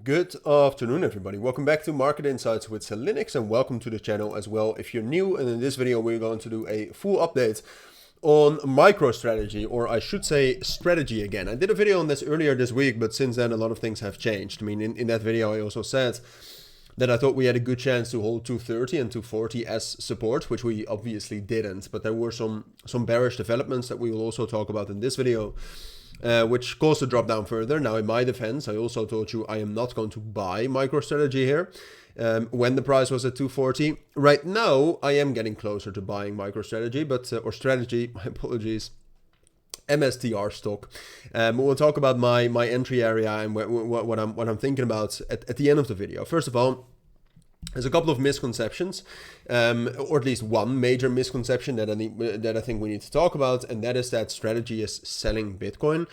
Good afternoon, everybody. Welcome back to Market Insights with Linux, and welcome to the channel as well if you're new. And in this video, we're going to do a full update on MicroStrategy, or I should say strategy again. I did a video on this earlier this week, but since then a lot of things have changed. I mean, in that video, I also said that I thought we had a good chance to hold 230 and 240 as support, which we obviously didn't. But there were some bearish developments that we will also talk about in this video, which caused the drop down further. Now, in my defense, I also told you I am not going to buy MicroStrategy here when the price was at 240. Right now, I am getting closer to buying MicroStrategy, but or strategy. My apologies. MSTR stock. We'll talk about my entry area and what I'm thinking about at the end of the video. First of all, there's a couple of misconceptions, or at least one major misconception that I think we need to talk about, and that is that strategy is selling Bitcoin.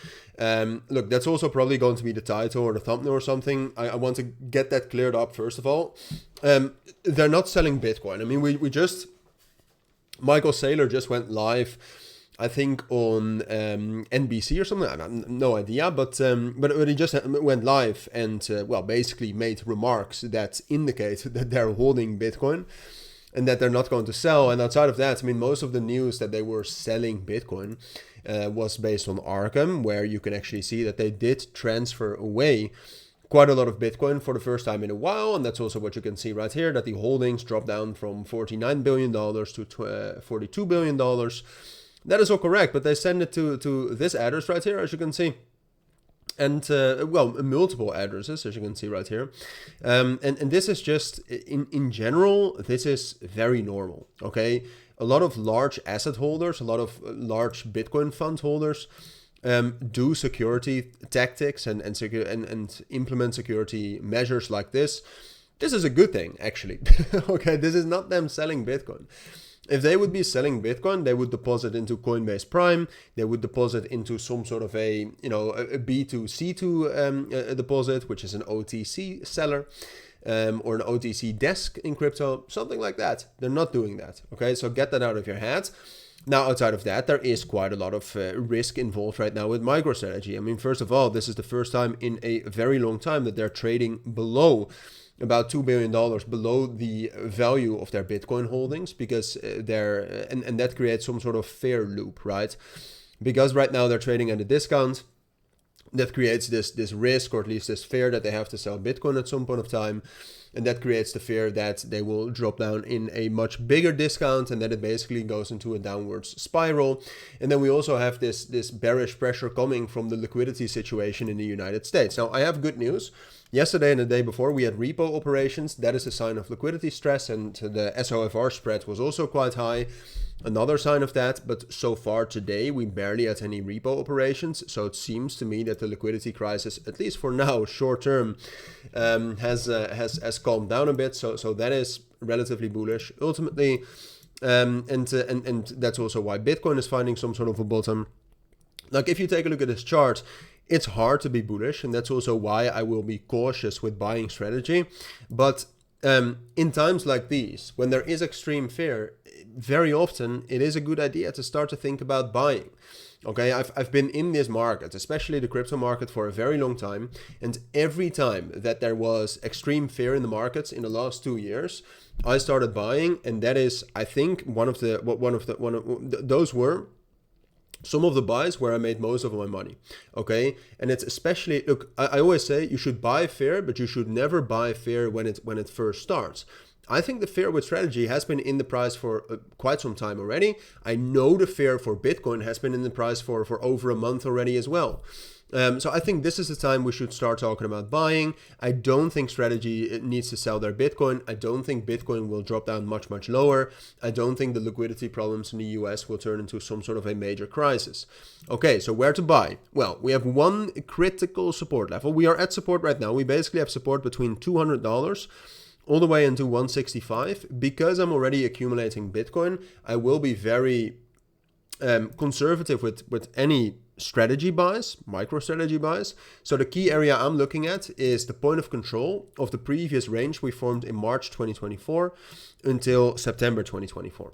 Look, that's also probably going to be the title or the thumbnail or something. I want to get that cleared up first of all. They're not selling Bitcoin. I mean, we just, Michael Saylor just went live, I think on NBC or something. I have no idea, but he just went live and well, basically made remarks that indicate that they're holding Bitcoin and that they're not going to sell. And outside of that, I mean, most of the news that they were selling Bitcoin was based on Arkham, where you can actually see that they did transfer away quite a lot of Bitcoin for the first time in a while. And that's also what you can see right here, that the holdings dropped down from $49 billion to $42 billion. That is all correct, but they send it to this address right here, as you can see. And, well, multiple addresses, as you can see right here. And this is just, in general, this is very normal, okay? A lot of large asset holders, a lot of large Bitcoin fund holders do security tactics and implement security measures like this. This is a good thing, actually. Okay, this is not them selling Bitcoin. If they would be selling Bitcoin, they would deposit into Coinbase Prime. They would deposit into some sort of a B2C2 deposit, which is an OTC seller or an OTC desk in crypto, something like that. They're not doing that. Okay, so get that out of your head. Now, outside of that, there is quite a lot of risk involved right now with MicroStrategy. I mean, first of all, this is the first time in a very long time that they're trading below about $2 billion below the value of their Bitcoin holdings, because and that creates some sort of fear loop, right? Because right now they're trading at a discount. That creates this risk, or at least this fear, that they have to sell Bitcoin at some point of time. And that creates the fear that they will drop down in a much bigger discount, and that it basically goes into a downwards spiral. And then we also have this bearish pressure coming from the liquidity situation in the United States. Now, I have good news. Yesterday and the day before, we had repo operations. That is a sign of liquidity stress, and the SOFR spread was also quite high. Another sign of that, but so far today, we barely had any repo operations. So it seems to me that the liquidity crisis, at least for now, short term, has calmed down a bit. So that is relatively bullish. Ultimately, and that's also why Bitcoin is finding some sort of a bottom. Like, if you take a look at this chart, it's hard to be bullish, and that's also why I will be cautious with buying strategy. But in times like these, when there is extreme fear, very often it is a good idea to start to think about buying. Okay, I've been in this market, especially the crypto market, for a very long time, and every time that there was extreme fear in the markets in the last 2 years, I started buying, and that is, I think, those were some of the buys where I made most of my money, okay? And it's especially, look, I always say you should buy fear, but you should never buy fear when it first starts. I think the fear with strategy has been in the price for quite some time already. I know the fear for Bitcoin has been in the price for over a month already as well. So I think this is the time we should start talking about buying. I don't think strategy needs to sell their Bitcoin. I don't think Bitcoin will drop down much lower. I don't think the liquidity problems in the US will turn into some sort of a major crisis. Okay, so where to buy? Well, we have one critical support level. We are at support right now. We basically have support between $200 all the way into 165. Because I'm already accumulating Bitcoin, I will be very conservative with any strategy buys, MicroStrategy buys. So the key area I'm looking at is the point of control of the previous range we formed in March 2024 until September 2024.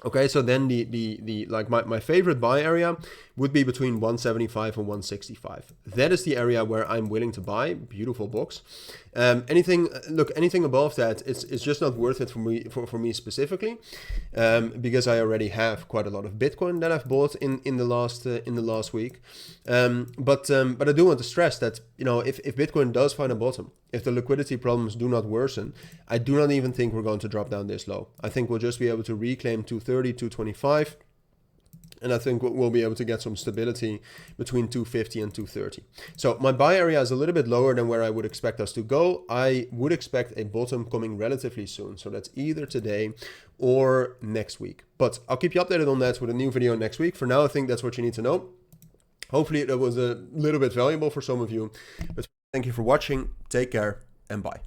Okay, so then the like my favorite buy area would be between 175 and 165. That is the area where I'm willing to buy. Beautiful box. Anything above that, it's just not worth it for me specifically, because I already have quite a lot of Bitcoin that I've bought in the last week. But I do want to stress that, you know, if Bitcoin does find a bottom, if the liquidity problems do not worsen, I do not even think we're going to drop down this low. I think we'll just be able to reclaim 230, 225. And I think we'll be able to get some stability between 250 and 230. So my buy area is a little bit lower than where I would expect us to go. I would expect a bottom coming relatively soon. So that's either today or next week. But I'll keep you updated on that with a new video next week. For now, I think that's what you need to know. Hopefully it was a little bit valuable for some of you. But thank you for watching. Take care and bye.